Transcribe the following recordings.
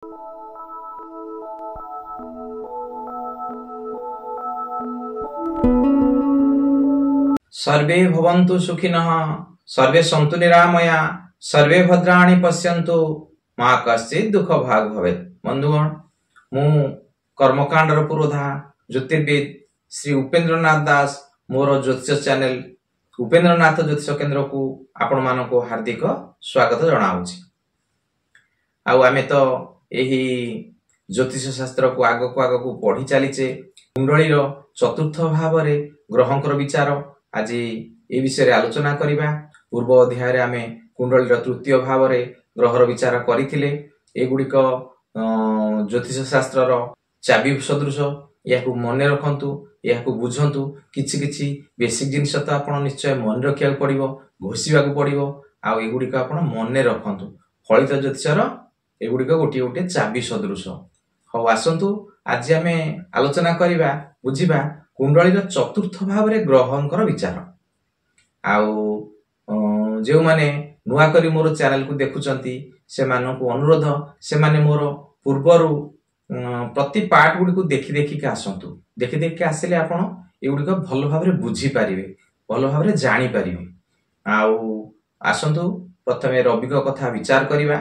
सर्वे भवन्तु सुखिनः, सर्वे सन्तु निरामया, सर्वे भद्राणि पश्यन्तु, मा कश्चित् दुःख भाग भवेत्। बंधुगण, मु कर्मकांडर पुरोधा ज्योतिर्विद श्री उपेन्द्रनाथ दास मोर ज्योतिष चैनल उपेन्द्रनाथ ज्योतिष केन्द्र को आपण मानको हार्दिक स्वागत जनाऊछि। आमे तो एही ज्योतिष शास्त्र को आगको पढ़ी चलीचे। कुंडलीर चतुर्थ भाव रे ग्रहंकर विचार आज ए विषय आलोचना करिबा। पूर्व अध्याय रे आमे कुंडलीर तृतीय भाव रे ग्रहर विचार करिथिले। एगुडिक ज्योतिष शास्त्र रो चाबी सदृश। याकू मन रखंतु, याकू बुझंतु। किछि किछि बेसिक जिनिस तो आपण निश्चय मन रखिया पड़िबो, घोषिबा को पड़िबो। आ एगुडिक आपण मन रखंतु। फलित ज्योतिषर एगुडिक गोटे गोटे चाबी सदृश। हो आसंतु आज आमे आलोचना करिबा, बुझिबा कुंडलीर चतुर्थ भाव रे ग्रहंकर विचार। आउ जे माने नुआ करी मोर चैनल को देखुचंती से मानको अनुरोध, से माने मोर पूर्वरु प्रति पार्ट गुडी को देखि देखि के आसंतु। देखि देखि के आसिले आपण एगुडी को भलो भाबरे बुझी पारिबे, भलो भाबरे जानि पारिबे। आउ आसंतु प्रथमे रवि को कथा विचार करिबा।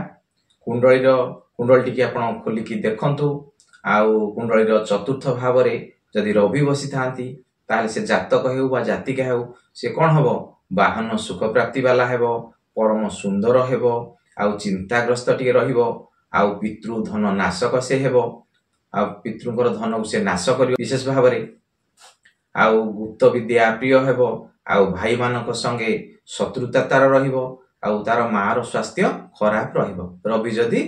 कुंडली टिके आपण खोली की देखंतु। आउ कुंडलीर चतुर्थ भाव रे जदि रवि बसी थांती ताले से जातक हेउ बा जातिका हेउ से कोन हबो, वाहन सुख प्राप्ति वाला हेबो, परम सुंदर हेबो, आउ चिंताग्रस्त टिके रहिबो, आउ पितृ धन नाशक से हेबो, आउ पितृंकर धन को से नाश करियो विशेष भाव रे। आउ गुप्त विद्या प्रिय हेबो, आउ भाई मानक संगे शत्रुता तार रहिबो, आउ तार मार स्वास्थ्य खराब रहिबो रवि जदि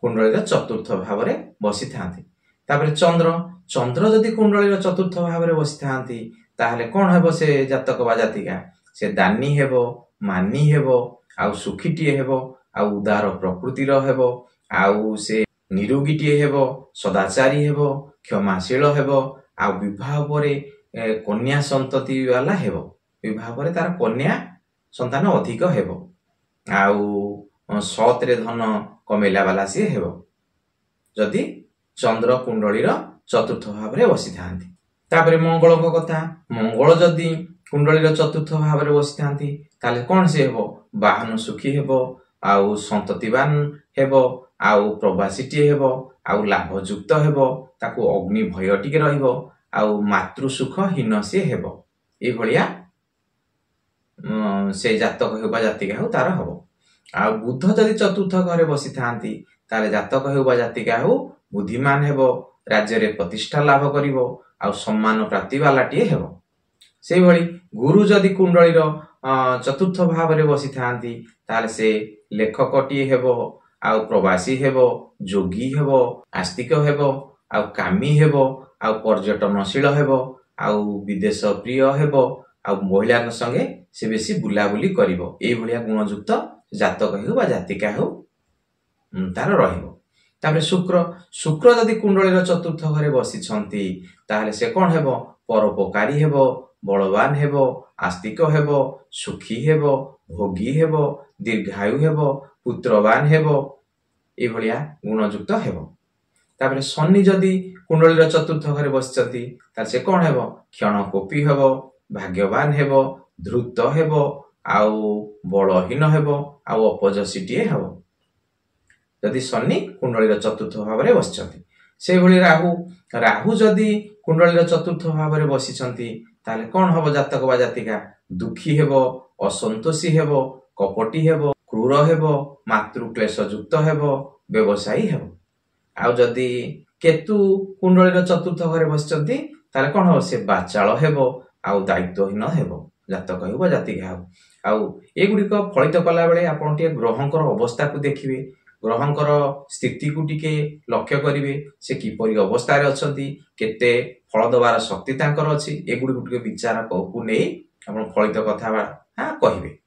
कुंडलीर चतुर्थ भाव रे बसी थांती। तापर चंद्र जदि कुंडलीर चतुर्थ भाव रे बसी थांती ताहले कोन हेबो से जातक बा जातिका, से दानी हेबो, मानी हेबो, आउ सुखीटिए हेबो, आउ उदार प्रकृतिर हेबो, आउ से निरोगीटिए हेबो, सदाचारी हेबो, क्षमाशील हेबो, आउ विवाह परे कन्या संतति वाला हेबो। विवाह परे तार कन्या संतान अधिक हेबो, आउ सत रे धन कमेला वाला से हेबो जदि चंद्र कुंडलीर चतुर्थ भाव रे बसी थांती। तापरे मंगल को कथा, मंगल जदि कुंडलीर चतुर्थ भाव रे बसी थांती ताले कोन से हेबो, वाहन सुखी हेबो, आउ संततिवान हेबो, आउ प्रवासीटी हेबो, आउ लाभयुक्त हेबो, ताकू अग्नि भय टिके रहिबो, आउ मातृ सुख हीन से हेबो। ए भलिया से जातक हेबा जातिका हो तार हबो। आउ बुध जदि चतुर्थ घरे बसी थांती ताले जातक हेबा जातिका हो बुद्धिमान हेबो, राज्य रे प्रतिष्ठा लाभ करिवो, आउ सम्मान प्राप्ति वालाटिए हेबो। से भली गुरु जदि कुंडलीर चतुर्थ भाव रे बसी थांती ताले से लेखकटिए हेबो, आउ प्रवासी हेबो, जोगी हेबो, आस्तिक हेबो, आउ कामी हेबो, आउ पर्यटनशील हेबो, आउ विदेश प्रिय हेबो, आउ महिला संगे से बेसी बुलाबुली करिवो। ए भलिया गुणयुक्त जातक हेउ बा जातिका हेउ तार रहिबो। तापर शुक्र जदि कुंडलीर चतुर्थ घरे बसी छंती ताहले से कोन हेबो, परोपकारी हेबो, बलवान हेबो, आस्तिक हेबो, सुखी हेबो, भोगी हेबो, दीर्घायु हेबो, पुत्रवान हेबो। ए भलिया गुणयुक्त हेबो। तापर शनि जदि कुंडलीर चतुर्थ घरे बसिचंती तार से कोन हेबो, क्षणकोपी हेबो, भाग्यवान हेबो, धृत हेबो, आउ बलहीन हेबो, आउ अपजसिटिए हेबो जदि शनि कुंडलीर चतुर्थ भाव रे बसिचंती। से भली राहु जदि कुंडलीर चतुर्थ भाव रे बसिचंती ताले कोन हबो, जातक बा जातिका दुखी हेबो, असंतोषी हेबो, कपटी हेबो, क्रूर हेबो, मातृ क्लेश युक्त हेबो, व्यवसायी हेबो। आउ जदि केतु कुंडलीर चतुर्थ घरे बसिचंती ताले कोन हबो, से बाचाल हेबो, आउ दायित्वहीन हेबो, जातक हेबो जातिका हेबो। आउ एगुडिक फलित कला बेले आपण टिके ग्रहंकर अवस्था को देखिबे, ग्रहंकर स्थिति को टिके लक्ष्य करिवे, से किपरि अवस्था रे अछंती, केते फल दबार शक्ति तांकर अछि, एगुडी गुडी विचार को नै आपण फलित कथा कहिबे।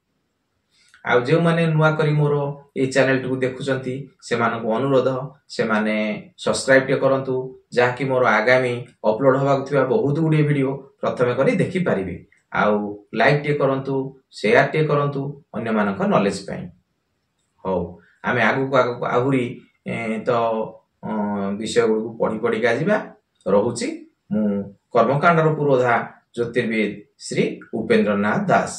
आउ जे माने नुआ करी मोर ए चैनल को देखुचंती से मानको अनुरोध, से माने सब्सक्राइब टे करंतु, जाकि मोर आगामी अपलोड होबाक थिबा बहुत गुडी वीडियो प्रथमे करी देखि पारिबे। आउ लाइक टे करंतु, शेयर टे करंतु अन्य मानक नॉलेज पई। हो आमे आगु आहुरी ତ विषय गुड़ पढ़ी पढ़िका जा रहुची। मु कर्मकांडर पुरोधा ज्योतिर्विद श्री उपेन्द्रनाथ दास।